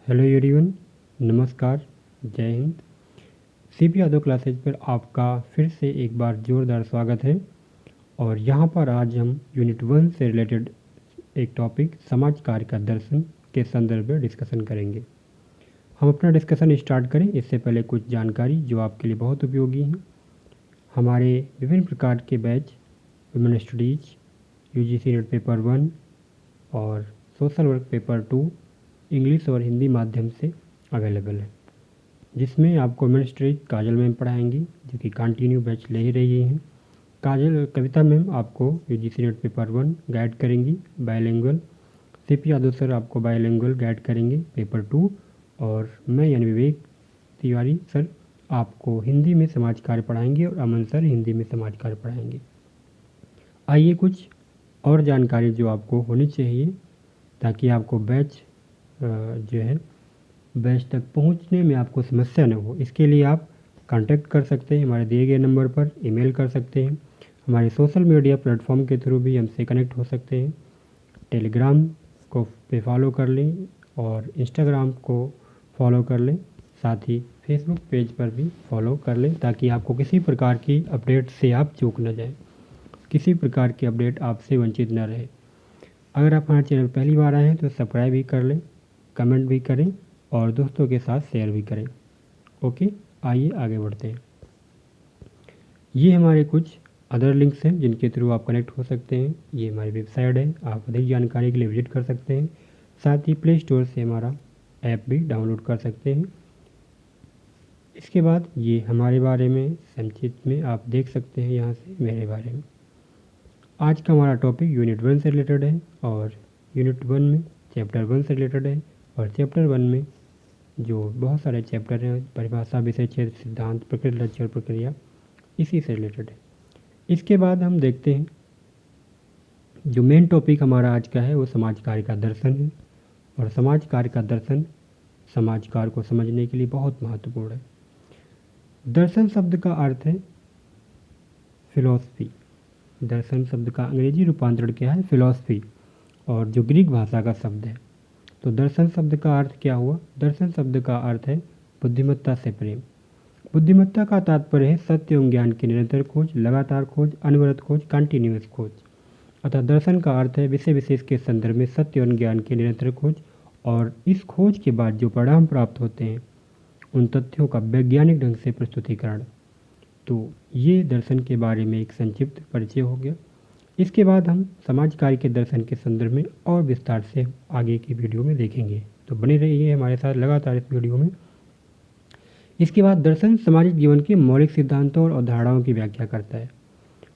Hello everyone, नमस्कार, जय Hind. CP Yadav classes पर आपका फिर से एक बार जोरदार स्वागत है। और यहाँ पर आज हम यूनिट 1 से रिलेटेड एक टॉपिक समाज कार्य का दर्शन के संदर्भ में डिस्कशन करेंगे। हम अपना डिस्कशन स्टार्ट करें इससे पहले कुछ जानकारी जो आपके लिए बहुत उपयोगी हैं। हमारे विभिन्न प्रकार के batch women studies, UGC net paper 1 और सोशल वर्क पेपर 2 इंग्लिश और हिंदी माध्यम से अवेलेबल है, जिसमें आपको वुमेन स्टडीज काजल मैम पढ़ाएंगी जो कि कंटिन्यू बैच ले ही रही हैं। कविता मैम आपको यूजीसी नेट पेपर 1 गाइड करेंगी बायलैंग्वेल। सीपी यादव सर आपको बायलैंग्वेल गाइड करेंगे पेपर 2। और मैं यानी विवेक तिवारी सर आपको हिंदी में समाज कार्य पढ़ाएंगे और अमन सर हिंदी में समाज कार्य पढ़ाएंगे। आइए कुछ और जानकारी जो आपको होनी चाहिए ताकि आपको बैच जो है बैच तक पहुंचने में आपको समस्या न हो। इसके लिए आप कांटेक्ट कर सकते हैं, हमारे दिए गए नंबर पर ईमेल कर सकते हैं, हमारे सोशल मीडिया प्लेटफॉर्म के थ्रू भी हमसे कनेक्ट हो सकते हैं। टेलीग्राम को पे फॉलो कर लें और इंस्टाग्राम को फॉलो कर लें, साथ ही फेसबुक पेज पर भी फॉलो कर लें ताकि आपको किसी प्रकार की अपडेट से आप चूक न जाएं, किसी प्रकार की अपडेट आपसे वंचित न रहे। अगर आप हमारे चैनल पहली बार आए हैं तो सब्सक्राइब भी कर लें, कमेंट भी करें और दोस्तों के साथ शेयर भी करें। ओके, आइए आगे बढ़ते हैं। ये हमारे कुछ अदर लिंक्स हैं जिनके थ्रू आप कनेक्ट हो सकते हैं। ये हमारी वेबसाइट है, आप अधिक जानकारी के लिए विजिट कर सकते हैं। साथ ही प्ले स्टोर से हमारा ऐप भी डाउनलोड कर सकते हैं। इसके बाद ये हमारे बारे में संक्षिप्त में आप देख सकते हैं यहाँ से मेरे बारे में। आज का हमारा टॉपिक यूनिट 1 से रिलेटेड है और यूनिट 1 में चैप्टर 1 से रिलेटेड है। और चैप्टर 1 में जो बहुत सारे चैप्टर हैं, परिभाषा, विषय क्षेत्र, सिद्धांत, प्रकृति, लक्ष्य और प्रक्रिया, इसी से रिलेटेड है। इसके बाद हम देखते हैं जो मेन टॉपिक हमारा आज का है वो समाज कार्य का दर्शन है। और समाज कार्य का दर्शन समाज कार्य को समझने के लिए बहुत महत्वपूर्ण है। दर्शन शब्द का अर्थ है फिलॉसफी। दर्शन शब्द का अंग्रेजी रूपांतरण क्या है? फिलॉसफी, और जो ग्रीक भाषा का शब्द है। तो दर्शन शब्द का अर्थ क्या हुआ? दर्शन शब्द का अर्थ है बुद्धिमत्ता से प्रेम। बुद्धिमत्ता का तात्पर्य है सत्य एवं ज्ञान की निरंतर खोज, लगातार खोज, अनवरत खोज, कंटिन्यूअस खोज। अतः दर्शन का अर्थ है विषय विशेष के संदर्भ में सत्य एवं ज्ञान की निरंतर खोज, और इस खोज के बाद जो परिणाम प्राप्त होते हैं उन तथ्यों का वैज्ञानिक ढंग से प्रस्तुतिकरण। तो ये दर्शन के बारे में एक संक्षिप्त परिचय हो गया। इसके बाद हम समाज कार्य के दर्शन के संदर्भ में और विस्तार से आगे की वीडियो में देखेंगे, तो बने रहिए हमारे साथ लगातार इस वीडियो में। इसके बाद दर्शन सामाजिक जीवन के मौलिक सिद्धांतों और अवधारणाओं की व्याख्या करता है,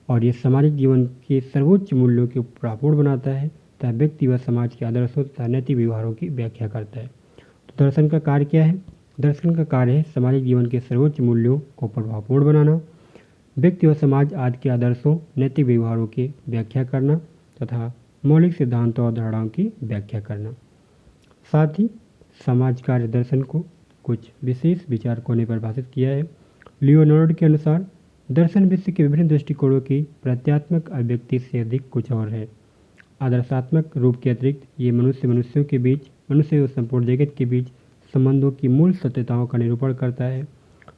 और ये सामाजिक जीवन के सर्वोच्च मूल्यों के प्रापूर्ण बनाता है तथा व्यक्ति व समाज के आदर्शों तथा नैतिक व्यवहारों की व्याख्या करता है। तो दर्शन का कार्य क्या है? दर्शन का कार्य है सामाजिक जीवन के सर्वोच्च मूल्यों को प्रभावपूर्ण बनाना, व्यक्ति व समाज आदि के आदर्शों, नैतिक व्यवहारों की व्याख्या करना तथा मौलिक सिद्धांतों और धारणाओं की व्याख्या करना। साथ ही समाज कार्य दर्शन को कुछ विशेष विचारकों ने परिभाषित किया है। लियोनार्ड के अनुसार दर्शन विश्व के विभिन्न दृष्टिकोणों की प्रत्यात्मक अभिव्यक्ति से अधिक कुछ और है। आदर्शात्मक रूप के अतिरिक्त ये मनुष्यों के बीच, मनुष्य और संपूर्ण जगत के बीच संबंधों की मूल सत्यताओं का निरूपण करता है।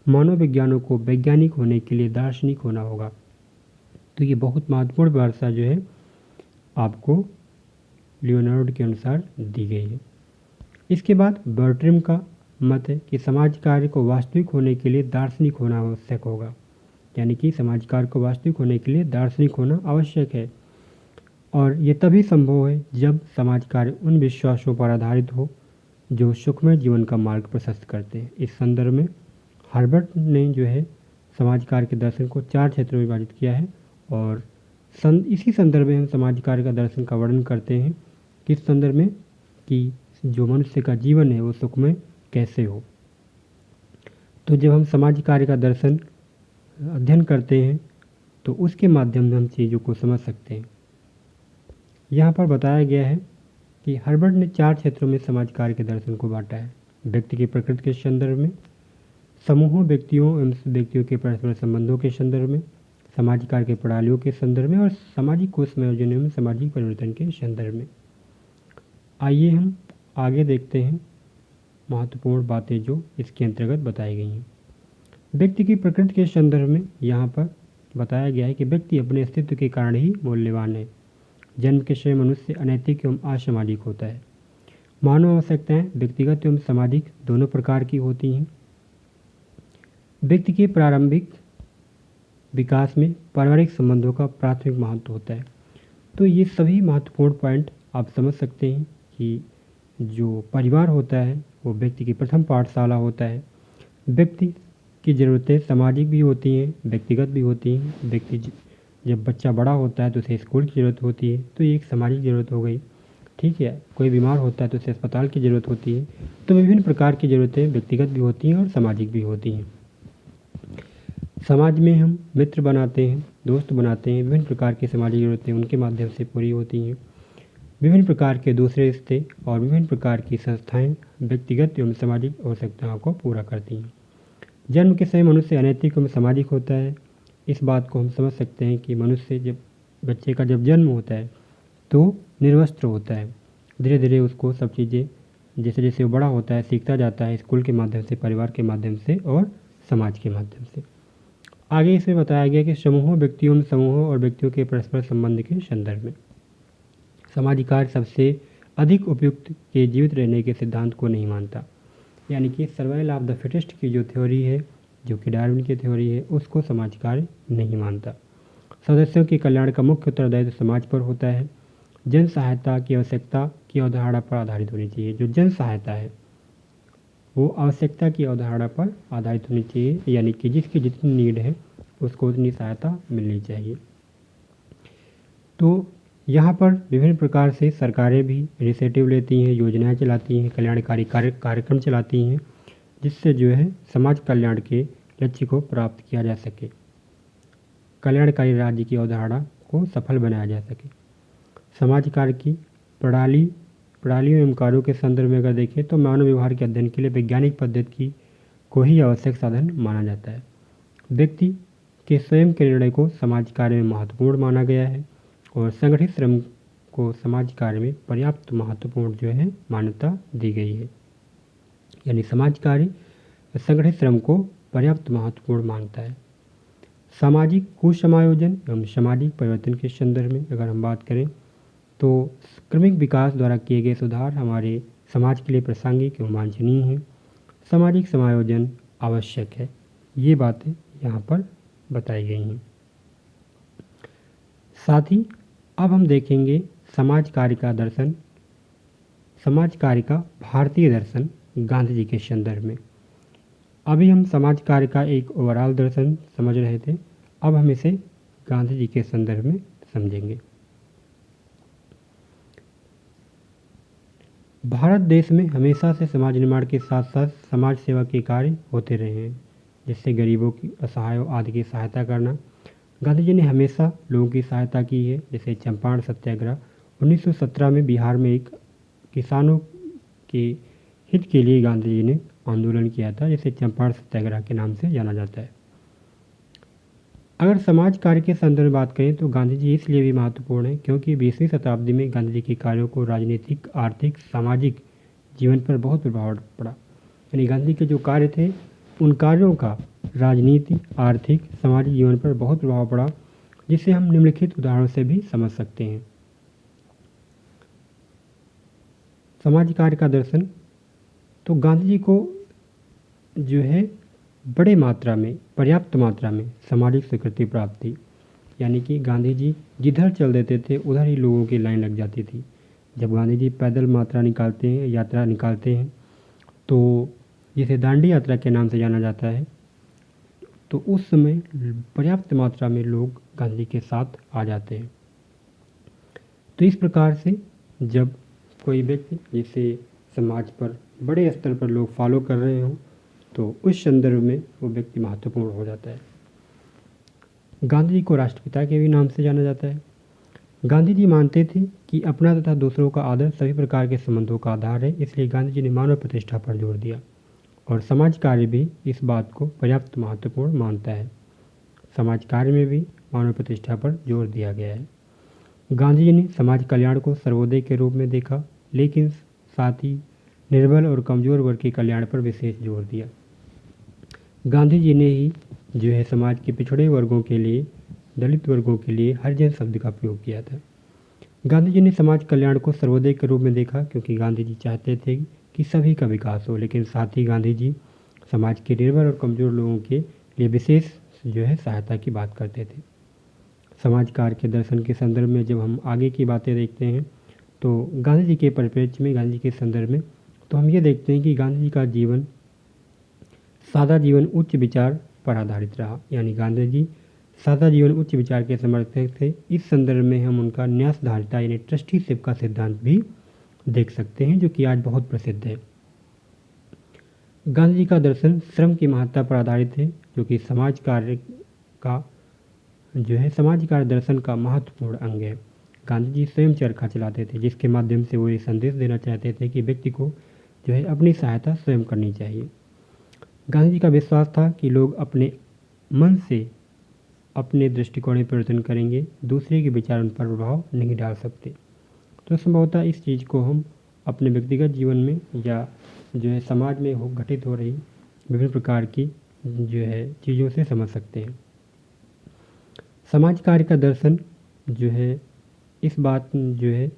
मानव विज्ञानों को वैज्ञानिक होने के लिए दार्शनिक होना होगा। तो ये बहुत महत्वपूर्ण परिभाषा जो है आपको लियोनार्ड के अनुसार दी गई है। इसके बाद बर्ट्रम का मत है कि समाज कार्य को वास्तविक होने के लिए दार्शनिक होना आवश्यक होगा, यानी कि समाज कार्य को वास्तविक होने के लिए दार्शनिक होना आवश्यक है। और ये तभी संभव है जब समाज कार्य उन विश्वासों पर आधारित हो जो सुखमय जीवन का मार्ग प्रशस्त करते हैं। इस संदर्भ में हर्बर्ट ने जो है समाज कार्य के दर्शन को 4 क्षेत्रों में विभाजित किया है, और इसी संदर्भ में हम समाज कार्य का दर्शन का वर्णन करते हैं। किस संदर्भ में? कि जो मनुष्य का जीवन है वो सुखमय कैसे हो। तो जब हम समाज कार्य का दर्शन अध्ययन करते हैं तो उसके माध्यम से हम चीज़ों को समझ सकते हैं। यहाँ पर बताया गया है कि हर्बर्ट ने 4 क्षेत्रों में समाज कार्य के दर्शन को बांटा है। व्यक्ति की प्रकृति के संदर्भ में, समूहों, व्यक्तियों एवं व्यक्तियों के परस्पर संबंधों के संदर्भ में, सामाजिक कार्य के प्रणालियों के संदर्भ में, और सामाजिक कोष संयोजनों में सामाजिक परिवर्तन के संदर्भ में। आइए हम आगे देखते हैं महत्वपूर्ण बातें जो इसके अंतर्गत बताई गई हैं। व्यक्ति की प्रकृति के संदर्भ में यहाँ पर बताया गया है कि व्यक्ति अपने अस्तित्व के कारण ही मूल्यवान है। जन्म के समय मनुष्य अनैतिक एवं असामाजिक होता है। मानव आवश्यकताएं व्यक्तिगत एवं सामाजिक दोनों प्रकार की होती हैं। व्यक्ति के प्रारंभिक विकास में पारिवारिक संबंधों का प्राथमिक महत्व होता है। तो ये सभी महत्वपूर्ण पॉइंट आप समझ सकते हैं कि जो परिवार होता है वो व्यक्ति की प्रथम पाठशाला होता है। व्यक्ति की ज़रूरतें सामाजिक भी होती हैं, व्यक्तिगत भी होती हैं। व्यक्ति जब बच्चा बड़ा होता है तो उसे स्कूल की ज़रूरत होती है, तो ये एक सामाजिक ज़रूरत हो गई। ठीक है, कोई बीमार होता है तो उसे अस्पताल की ज़रूरत होती है। तो विभिन्न प्रकार की ज़रूरतें व्यक्तिगत भी होती हैं और सामाजिक भी होती हैं। समाज में हम मित्र बनाते हैं, दोस्त बनाते हैं। विभिन्न प्रकार की सामाजिक ज़रूरतें उनके माध्यम से पूरी होती हैं। विभिन्न प्रकार के दूसरे रिश्ते और विभिन्न प्रकार की संस्थाएं व्यक्तिगत एवं सामाजिक आवश्यकताओं को पूरा करती हैं। जन्म के समय मनुष्य अनैतिक एवं सामाजिक होता है। इस बात को हम समझ सकते हैं कि मनुष्य जब बच्चे का जब जन्म होता है तो निर्वस्त्र होता है। धीरे धीरे उसको सब चीज़ें जैसे जैसे वो बड़ा होता है सीखता जाता है, स्कूल के माध्यम से, परिवार के माध्यम से और समाज के माध्यम से। आगे इसमें बताया गया कि समूहों, व्यक्तियों, समूहों और व्यक्तियों के परस्पर संबंध के संदर्भ में सामाजिक कार्य सबसे अधिक उपयुक्त के जीवित रहने के सिद्धांत को नहीं मानता। यानी कि सर्वाइवल ऑफ द फिटेस्ट की जो थ्योरी है, जो कि डार्विन की थ्योरी है, उसको समाज कार्य नहीं मानता। सदस्यों के कल्याण का मुख्य उत्तरदायित्व समाज पर होता है। जन सहायता की आवश्यकता की अवधारणा पर आधारित होनी चाहिए। जो जन सहायता है वो आवश्यकता की अवधारणा पर आधारित होनी चाहिए, यानी कि जिसकी जितनी नीड है उसको उतनी सहायता मिलनी चाहिए। तो यहाँ पर विभिन्न प्रकार से सरकारें भी इनिशिएटिव लेती हैं, योजनाएं चलाती हैं, कल्याणकारी कार्यक्रम चलाती हैं, जिससे जो है समाज कल्याण के लक्ष्य को प्राप्त किया जा सके, कल्याणकारी राज्य की अवधारणा को सफल बनाया जा सके। समाज कार्य की प्रणालियों एवं कार्यों के संदर्भ में अगर देखें तो मानव व्यवहार के अध्ययन के लिए वैज्ञानिक पद्धति को ही आवश्यक साधन माना जाता है। व्यक्ति के स्वयं के निर्णय को समाज कार्य में महत्वपूर्ण माना गया है और संगठित श्रम को समाज कार्य में पर्याप्त महत्वपूर्ण जो है मान्यता दी गई है। यानी समाज कार्य संगठित श्रम को पर्याप्त महत्वपूर्ण मानता है। सामाजिक कुसमायोजन एवं सामाजिक परिवर्तन के संदर्भ में अगर हम बात करें तो क्रमिक विकास द्वारा किए गए सुधार हमारे समाज के लिए प्रासंगिक एवं वांछनीय हैं। सामाजिक समायोजन आवश्यक है। ये बातें यहाँ पर बताई गई हैं। साथ ही अब हम देखेंगे समाज कार्य का दर्शन, समाज कार्य का भारतीय दर्शन गांधी जी के संदर्भ में। अभी हम समाज कार्य का एक ओवरऑल दर्शन समझ रहे थे, अब हम इसे गांधी जी के संदर्भ में समझेंगे। भारत देश में हमेशा से समाज निर्माण के साथ साथ समाज सेवा के कार्य होते रहे हैं, जिससे गरीबों की, असहायों आदि की सहायता करना। गांधी जी ने हमेशा लोगों की सहायता की है। जैसे चंपारण सत्याग्रह 1917 में बिहार में एक किसानों के हित के लिए गांधी जी ने आंदोलन किया था, जिसे चंपारण सत्याग्रह के नाम से जाना जाता है। अगर समाज कार्य के संदर्भ में बात करें तो गांधी जी इसलिए भी महत्वपूर्ण है क्योंकि 20वीं शताब्दी में गांधी जी के कार्यों को राजनीतिक, आर्थिक, सामाजिक जीवन पर बहुत प्रभाव पड़ा। यानी गांधी के जो कार्य थे उन कार्यों का राजनीति, आर्थिक, सामाजिक जीवन पर बहुत प्रभाव पड़ा, जिसे हम निम्नलिखित उदाहरणों से भी समझ सकते हैं। समाज कार्य का दर्शन, तो गांधी जी को जो है बड़े मात्रा में, पर्याप्त मात्रा में सामाजिक स्वीकृति प्राप्त थी। यानी कि गांधी जी जिधर चल देते थे उधर ही लोगों की लाइन लग जाती थी। जब गांधी जी पैदल यात्रा निकालते हैं तो जिसे दांडी यात्रा के नाम से जाना जाता है, तो उस समय पर्याप्त मात्रा में लोग गांधी जी के साथ आ जाते हैं। तो इस प्रकार से जब कोई व्यक्ति जिसे समाज पर बड़े स्तर पर लोग फॉलो कर रहे हों तो उस संदर्भ में वो व्यक्ति महत्वपूर्ण हो जाता है। गांधी जी को राष्ट्रपिता के भी नाम से जाना जाता है। गांधी जी मानते थे कि अपना तथा दूसरों का आदर सभी प्रकार के संबंधों का आधार है, इसलिए गांधी जी ने मानव प्रतिष्ठा पर जोर दिया और समाज कार्य भी इस बात को पर्याप्त महत्वपूर्ण मानता है। समाज कार्य में भी मानव प्रतिष्ठा पर जोर दिया गया है। गांधी जी ने समाज कल्याण को सर्वोदय के रूप में देखा, लेकिन साथ ही निर्बल और कमज़ोर वर्ग के कल्याण पर विशेष जोर दिया। गांधी जी ने ही जो है समाज के पिछड़े वर्गों के लिए, दलित वर्गों के लिए हरिजन शब्द का प्रयोग किया था। गांधी जी ने समाज कल्याण को सर्वोदय के रूप में देखा, क्योंकि गांधी जी चाहते थे कि सभी का विकास हो, लेकिन साथ ही गांधी जी समाज के निर्बल और कमज़ोर लोगों के लिए विशेष जो है सहायता की बात करते थे। समाज कार्य के दर्शन के संदर्भ में जब हम आगे की बातें देखते हैं तो गांधी जी के परिप्रेक्ष्य में, गांधी जी के संदर्भ में, तो हम ये देखते हैं कि गांधी जी का जीवन सादा जीवन उच्च विचार पर आधारित रहा। यानी गांधी जी सादा जीवन उच्च विचार के समर्थक थे। इस संदर्भ में हम उनका न्यासधारिता यानी ट्रस्टीशिप का सिद्धांत भी देख सकते हैं, जो कि आज बहुत प्रसिद्ध है। गांधी जी का दर्शन श्रम की महत्ता पर आधारित है, जो कि समाज कार्य का जो है समाज कार्य दर्शन का महत्वपूर्ण अंग है। गांधी जी स्वयं चरखा चलाते थे, जिसके माध्यम से वो ये संदेश देना चाहते थे कि व्यक्ति को जो है अपनी सहायता स्वयं करनी चाहिए। गांधी जी का विश्वास था कि लोग अपने मन से अपने दृष्टिकोण में परिवर्तन करेंगे, दूसरे के विचार उन पर प्रभाव नहीं डाल सकते। तो संभवतः इस चीज़ को हम अपने व्यक्तिगत जीवन में या जो है समाज में घटित हो रही विभिन्न प्रकार की जो है चीज़ों से समझ सकते हैं। समाज कार्य का दर्शन जो है इस बात जो है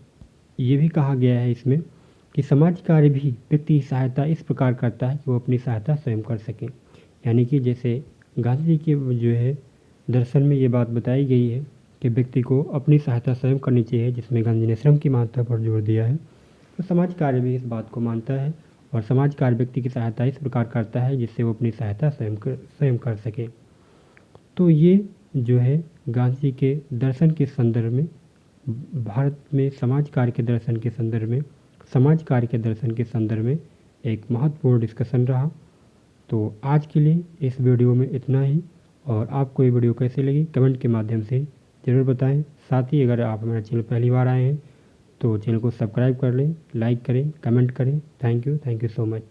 ये भी कहा गया है इसमें कि समाज कार्य भी व्यक्ति की सहायता इस प्रकार करता है कि वो अपनी सहायता स्वयं कर सकें। यानी कि जैसे गांधी जी के जो है दर्शन में ये बात बताई गई है कि व्यक्ति को अपनी सहायता स्वयं करनी चाहिए, जिसमें गांधी जी ने श्रम की महत्ता पर जोर दिया है, तो समाज कार्य भी इस बात को मानता है और समाज कार्य व्यक्ति की सहायता इस प्रकार करता है जिससे वो अपनी सहायता स्वयं कर सके। तो ये जो है गांधी जी के दर्शन के संदर्भ में, भारत में समाज कार्य के दर्शन के संदर्भ में, समाज कार्य के दर्शन के संदर्भ में एक महत्वपूर्ण डिस्कशन रहा। तो आज के लिए इस वीडियो में इतना ही, और आपको ये वीडियो कैसे लगी कमेंट के माध्यम से ज़रूर बताएं। साथ ही अगर आप हमारे चैनल पहली बार आए हैं तो चैनल को सब्सक्राइब कर लें, लाइक करें, कमेंट करें। Thank you so much.